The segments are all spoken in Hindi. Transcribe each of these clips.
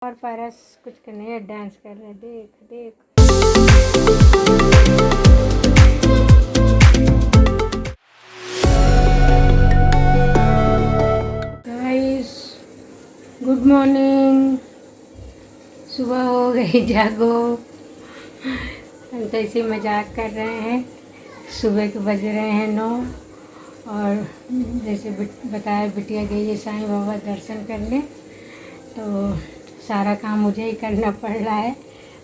और पारस कुछ करने डांस कर रहे, देख देख। गाइस गुड मॉर्निंग, सुबह हो गई, जागो। हम तो ऐसे मजाक कर रहे हैं। सुबह के बज रहे हैं 9 और जैसे बताया बिटिया गई है साईं बाबा दर्शन करने, तो सारा काम मुझे ही करना पड़ रहा है।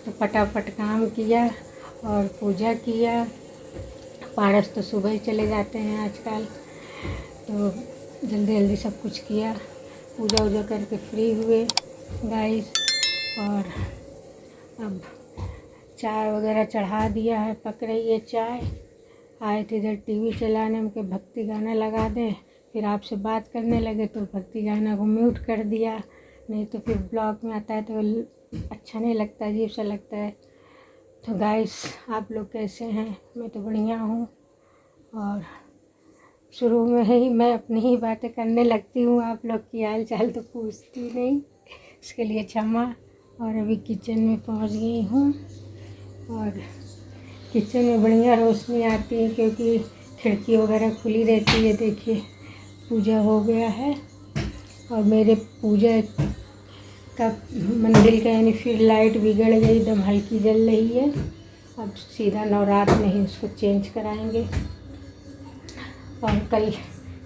तो फटाफट काम किया और पूजा किया। पारस तो सुबह ही चले जाते हैं आजकल, तो जल्दी जल्दी सब कुछ किया। पूजा वूजा करके फ्री हुए गाइस, और अब चाय वगैरह चढ़ा दिया है, पक रही है चाय। आए थे इधर टीवी चलाने में कि भक्ति गाना लगा दें, फिर आपसे बात करने लगे तो भक्ति गाना को म्यूट कर दिया, नहीं तो फिर ब्लॉग में आता है तो अच्छा नहीं लगता, अजीब सा लगता है। तो गाइस आप लोग कैसे हैं? मैं तो बढ़िया हूँ। और शुरू में ही मैं अपनी ही बातें करने लगती हूँ, आप लोग की हाल चाल तो पूछती नहीं, इसके लिए क्षमा। और अभी किचन में पहुँच गई हूँ और किचन में बढ़िया रोशनी आती है क्योंकि खिड़की वगैरह खुली रहती है। देखिए पूजा हो गया है और मेरे पूजा का मंदिर का यानी फिर लाइट बिगड़ गई, एकदम हल्की जल रही है। अब सीधा नवरात्र में ही उसको चेंज कराएंगे। और कल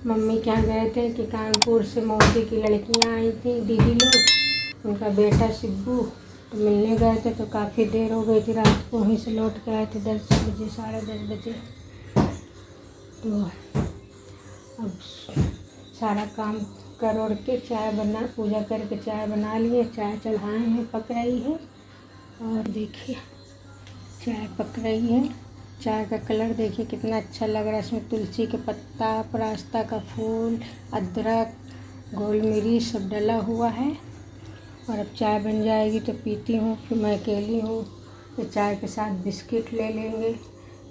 मम्मी के यहाँ गए थे कि कानपुर से मौसी की लड़कियाँ आई थी, दीदी लोग, उनका बेटा सिब्बू, तो मिलने गए थे। तो काफ़ी देर हो गई थी, रात को वहीं से लौट के आए थे 10 बजे, 10:30 बजे। तो अब सारा काम कर ओढ़ के चाय बना, पूजा करके चाय बना लिए, चाय चढ़ाए हैं, पक रही है। और देखिए चाय पक रही है। चाय का कलर देखिए कितना अच्छा लग रहा है, इसमें तुलसी के पत्ता, परास्ता का फूल, अदरक, गोल मिर्च सब डला हुआ है। और अब चाय बन जाएगी तो पीती हूँ। फिर मैं अकेली हूँ तो चाय के साथ बिस्किट ले लेंगे,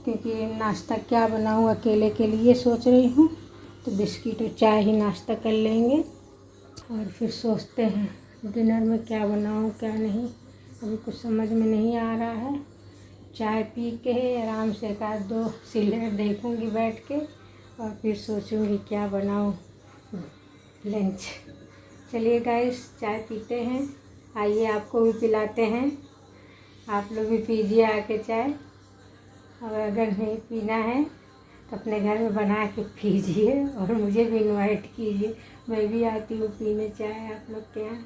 क्योंकि नाश्ता क्या बनाऊँ अकेले के लिए सोच रही हूँ। तो बिस्किट और चाय ही नाश्ता कर लेंगे और फिर सोचते हैं डिनर में क्या बनाऊँ क्या नहीं, अभी कुछ समझ में नहीं आ रहा है। चाय पी के आराम से 1-2 सीरियल देखूँगी बैठ के और फिर सोचूँगी क्या बनाऊँ लंच। चलिए गाइस चाय पीते हैं, आइए आपको भी पिलाते हैं, आप लोग भी पीजिए आके चाय। और अगर नहीं पीना है तो अपने घर में बना के पीजिए और मुझे भी इनवाइट कीजिए, मैं भी आती हूँ पीने चाय आप लोग के यहाँ।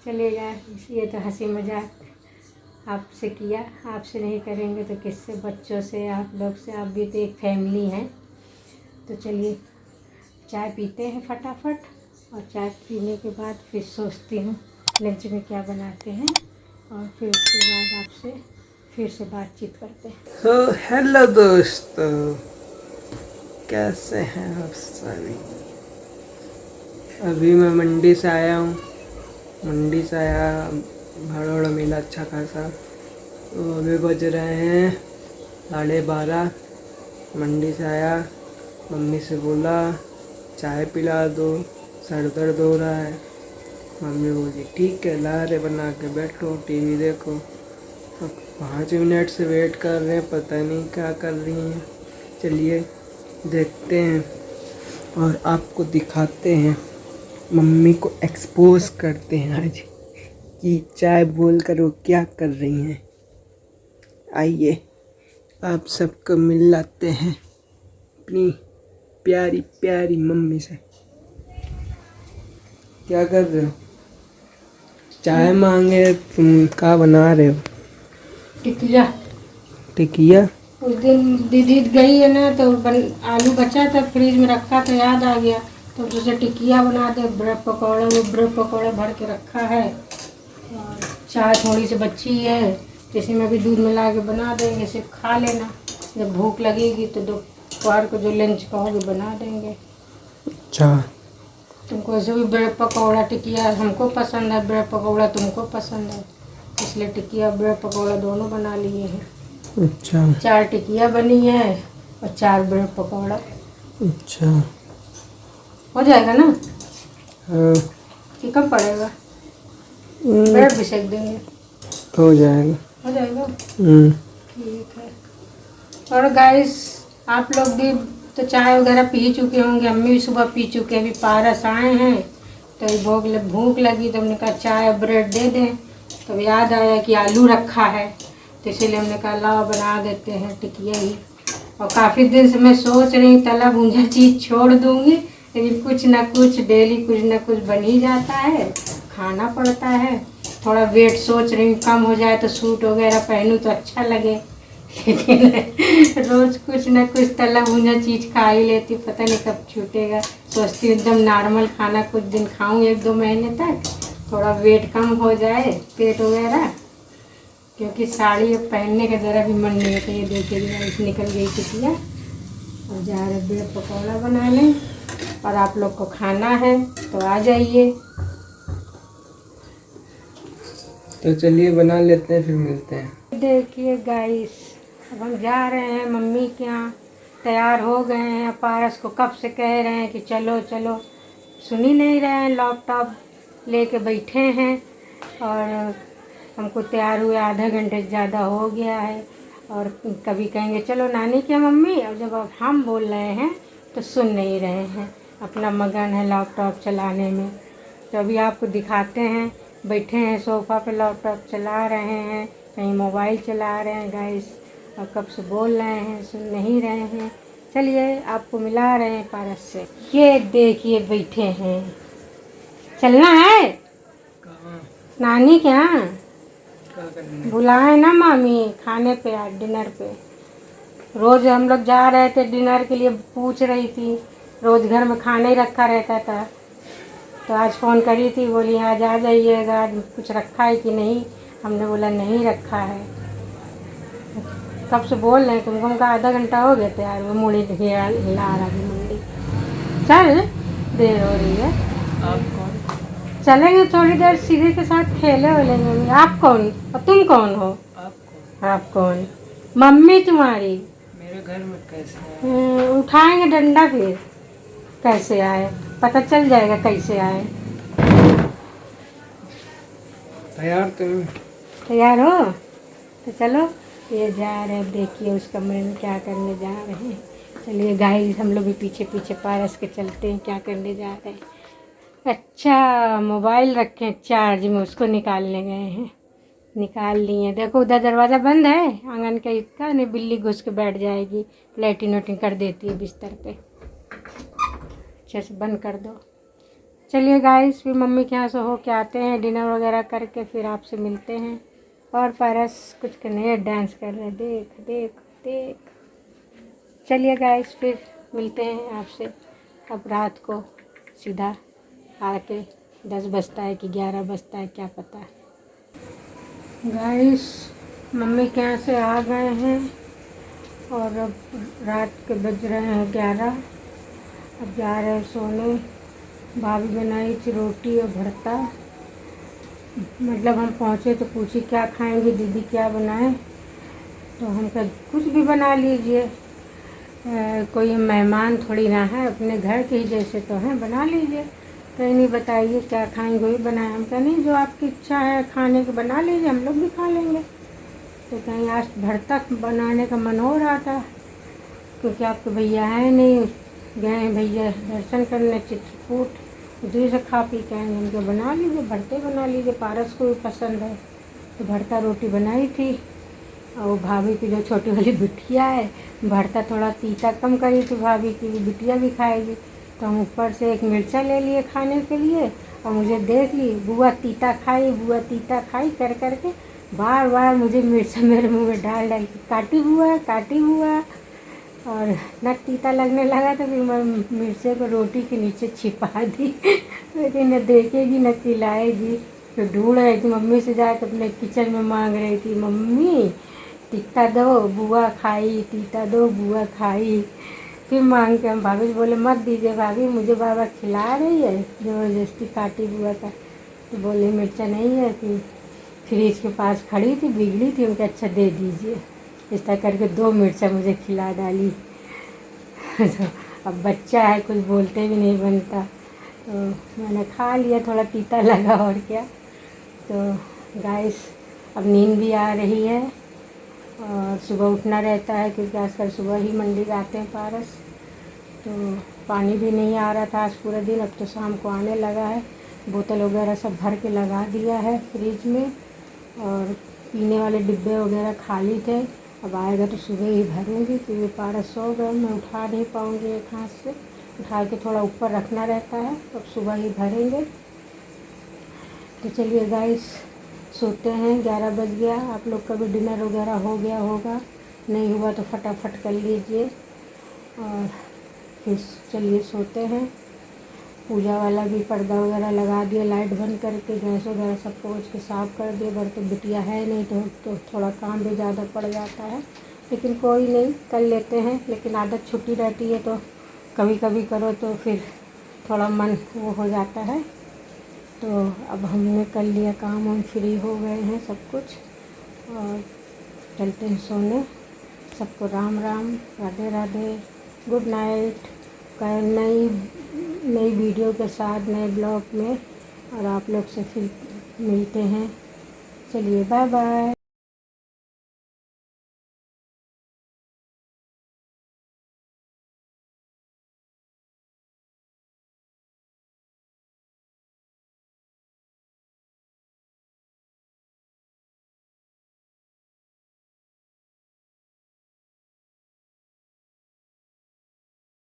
चलिएगा, ये तो हंसी मजाक आपसे किया, आपसे नहीं करेंगे तो किससे, बच्चों से, आप लोग से, आप भी तो एक फैमिली हैं। तो चलिए चाय पीते हैं फटाफट, और चाय पीने के बाद फिर सोचती हूँ लंच में क्या बनाते हैं, और फिर उसके बाद आपसे फिर से बातचीत करते हैं। तो हेलो दोस्तों, कैसे हैं आप सभी? अभी मैं मंडी से आया हूँ, मंडी से आया, भाड़ा मिला अच्छा खासा। तो अभी बज रहे हैं 12:30। मंडी से आया, मम्मी से बोला चाय पिला दो, सर दर्द हो रहा है। मम्मी बोली ठीक है, ला रहे बना के, बैठो टीवी देखो। तो 5 मिनट से वेट कर रहे हैं, पता नहीं क्या कर रही हैं। चलिए देखते हैं और आपको दिखाते हैं, मम्मी को एक्सपोज करते हैं आज कि चाय बोलकर वो क्या कर रही हैं। आइए आप सबको मिलाते हैं अपनी प्यारी प्यारी मम्मी से। क्या कर रहे हो? चाय मांगे, तुम क्या बना रहे हो? टिकिया। टिकिया? उस दिन दीदी गई है ना, तो आलू बचा था फ्रिज में रखा था, याद आ गया, तो जैसे टिकिया बना दे। ब्रेड पकौड़ा, वो ब्रेड पकौड़ा भर के रखा है और चाय थोड़ी सी बची है, जैसे में भी दूध मिला के बना देंगे, सिर्फ खा लेना। जब भूख लगेगी तो दोपहर को जो लंच कहोगे बना देंगे। अच्छा, तुमको ऐसे भी ब्रेड पकौड़ा टिकिया हमको पसंद है, ब्रेड पकौड़ा तुमको पसंद है, इसलिए टिकिया ब्रेड पकौड़ा दोनों बना लिए हैं। अच्छा, 4 टिकिया बनी है और 4 ब्रेड पकौड़ा। अच्छा, हो जाएगा ना? हाँ। कि कम पड़ेगा? ब्रेड भी सेक देंगे, हो जाएगा। हो जाएगा। हम्म। ठीक है। और गाइस आप लोग भी तो चाय वगैरह पी चुके होंगे, अम्मी भी सुबह पी चुके हैं। अभी पारस आए हैं तो भूख लगी तो हमने कहा चाय ब्रेड दे दें। तो याद आया कि आलू रखा है, तो इसीलिए हमने कहा लाओ बना देते हैं टिकिया ही। और काफ़ी दिन से मैं सोच रही हूँ तला भुना चीज़ छोड़ दूँगी, लेकिन कुछ ना कुछ डेली कुछ ना कुछ बन ही जाता है, खाना पड़ता है। थोड़ा वेट सोच रही हूँ कम हो जाए तो सूट वगैरह पहनूँ तो अच्छा लगे, लेकिन रोज़ कुछ ना कुछ तला भुना चीज़ खा ही लेती हूँ, पता नहीं कब छूटेगा। सोचती हूँ एकदम नॉर्मल खाना कुछ दिन खाऊँ 1-2 महीने तक, थोड़ा वेट कम हो जाए पेट वगैरह, क्योंकि साड़ी अब पहनने का ज़रा भी मन नहीं होता। ये देखिए गाइस निकल गई टिकिया, और जा रहे ब्रेड पकौड़ा बनाने। और आप लोग को खाना है तो आ जाइए। तो चलिए बना लेते हैं, फिर मिलते हैं। देखिए गाइस अब हम जा रहे हैं मम्मी के यहाँ, तैयार हो गए हैं। पारस को कब से कह रहे हैं कि चलो चलो, सुन ही नहीं रहे हैं, लैपटॉप लेके बैठे हैं। और हमको तैयार हुए आधा घंटे से ज़्यादा हो गया है। और कभी कहेंगे चलो नानी के मम्मी, और जब अब हम बोल रहे हैं तो सुन नहीं रहे हैं, अपना मगन है लैपटॉप चलाने में। तो अभी आपको दिखाते हैं, बैठे हैं सोफ़ा पे लैपटॉप चला रहे हैं, कहीं मोबाइल चला रहे हैं गाइस, और कब से बोल रहे हैं सुन नहीं रहे हैं। चलिए आपको मिला रहे हैं पारस से। ये देखिए बैठे हैं, चलना है कहाँ? नानी के यहाँ, क्या करने? बुलाए ना मामी खाने पे आज डिनर पे। रोज़ हम लोग जा रहे थे डिनर के लिए, पूछ रही थी, रोज़ घर में खाना ही रखा रहता था। तो आज फ़ोन करी थी, बोली आज आ जाइएगा, आज कुछ रखा है कि नहीं। हमने बोला नहीं रखा है। कब से बोल रहे हैं तुमको, हमका आधा घंटा हो गया तैयार, वो मुड़ी हिला रहा थी मुंडी। चल देर हो रही है, आप कौन? चलेंगे थोड़ी देर सीढ़ी के साथ खेले वलेंगे। आप कौन और तुम कौन हो? आप कौन? आप कौन? मम्मी तुम्हारी। मेरे घर में कैसे आए? उठाएंगे डंडा फिर, कैसे आए पता चल जाएगा कैसे आए। तैयार तुम? तैयार हो तो चलो। ये जा रहे हैं, देखिए उस कमरे में क्या करने जा रहे हैं। चलिए गाइस हम लोग भी पीछे पीछे पारस के चलते हैं, क्या करने जा रहे हैं। अच्छा मोबाइल रखे हैं चार्ज में, उसको निकालने गए हैं, निकाल लिए। देखो उधर दरवाज़ा बंद है आंगन का, इसका नहीं बिल्ली घुस के बैठ जाएगी, लैटिन वैटिन कर देती है बिस्तर पे। अच्छे से बंद कर दो। चलिए गाइस फिर मम्मी के यहाँ से हो के आते हैं, डिनर वगैरह करके फिर आपसे मिलते हैं। और पारस कुछ करने डांस कर रहे हैं, देख देख देख। चलिए गाइस फिर मिलते हैं आपसे अब रात को, सीधा आके 10 बजता है कि 11 बजता है क्या पता। गाइस मम्मी के यहाँ से आ गए हैं और अब रात के बज रहे हैं 11, अब जा रहे हैं सोने। भाभी बनाई थी रोटी और भरता, मतलब हम पहुँचे तो पूछी क्या खाएंगे दीदी क्या बनाए, तो हम कहा कुछ भी बना लीजिए, कोई मेहमान थोड़ी ना है, अपने घर के ही जैसे तो हैं, बना लीजिए। कहीं नहीं बताइए क्या खाएंगे वही बनाए। हम कहा नहीं जो आपकी इच्छा है खाने की बना लीजिए, हम लोग भी खा लेंगे। तो कहीं आज भरता बनाने का मन हो रहा था, क्योंकि आपके भैया हैं नहीं, गए हैं भैया दर्शन करने चित्रकूट, दूर से खा पी के आएंगे। उनको बना लीजिए भरते बना लीजिए, पारस को भी पसंद है। तो भरता रोटी बनाई थी, और भाभी की जो छोटी वाली बिटिया है, भरता थोड़ा तीता कम करी थी, भाभी की बिटिया भी खाएगी। तो हम ऊपर से एक मिर्चा ले लिए खाने के लिए, और मुझे देख ली बुआ तीता खाई, बुआ तीता खाई कर करके बार बार मुझे मिर्चा मेरे मुंह में डाल डाल के काटी बुआ। और न तीता लगने लगा तो फिर मैं मिर्चे को रोटी के नीचे छिपा दी, लेकिन न देखेगी न खिलाएगी। तो ढूंढ रही थी, मम्मी से जाकर अपने किचन में मांग रही थी, मम्मी तीता दो बुआ खाई, तीता दो बुआ खाई। फिर मांग के हम भाभी से बोले मत दीजिए भाभी, मुझे बाबा खिला रही है ज़बरदस्ती काटी बुआ का। तो बोले मिर्चा नहीं है, फिर फ्रिज के पास खड़ी थी बिगड़ी थी, उनके अच्छा दे दीजिए। इस तरह करके 2 मिर्चा मुझे खिला डाली। तो अब बच्चा है कुछ बोलते भी नहीं बनता, तो मैंने खा लिया, थोड़ा तीता लगा और क्या। तो गाइस अब नींद भी आ रही है और सुबह उठना रहता है क्योंकि आजकल सुबह ही मंडी जाते हैं पारस। तो पानी भी नहीं आ रहा था आज पूरा दिन, अब तो शाम को आने लगा है। बोतल वगैरह सब भर के लगा दिया है फ्रिज में और पीने वाले डिब्बे वगैरह खाली थे। अब आएगा तो सुबह ही भरूँगी क्योंकि पारस सो गए, मैं उठा नहीं पाऊँगी एक हाथ से, उठा के थोड़ा ऊपर रखना रहता है। अब सुबह ही भरेंगे। तो चलिए गाइस सोते हैं, 11 बज गया। आप लोग का भी डिनर वगैरह हो गया होगा, नहीं हुआ तो फटाफट कर लीजिए और फिर चलिए सोते हैं। पूजा वाला भी पर्दा वगैरह लगा दिया, लाइट बंद करके गैस वगैरह सब पोंछ के साफ़ कर दिए। बर्तन बिटिया है नहीं तो थोड़ा काम भी ज़्यादा पड़ जाता है, लेकिन कोई नहीं, कर लेते हैं। लेकिन आदत छुट्टी रहती है तो कभी कभी करो तो फिर थोड़ा मन वो हो जाता है। तो अब हमने कर लिया काम, हम फ्री हो गए हैं सब कुछ और चलते हैं सोने। सबको राम राम, राधे राधे, गुड नाइट। नई वीडियो के साथ नए ब्लॉग में और आप लोग से फिर मिलते हैं। चलिए बाय बाय।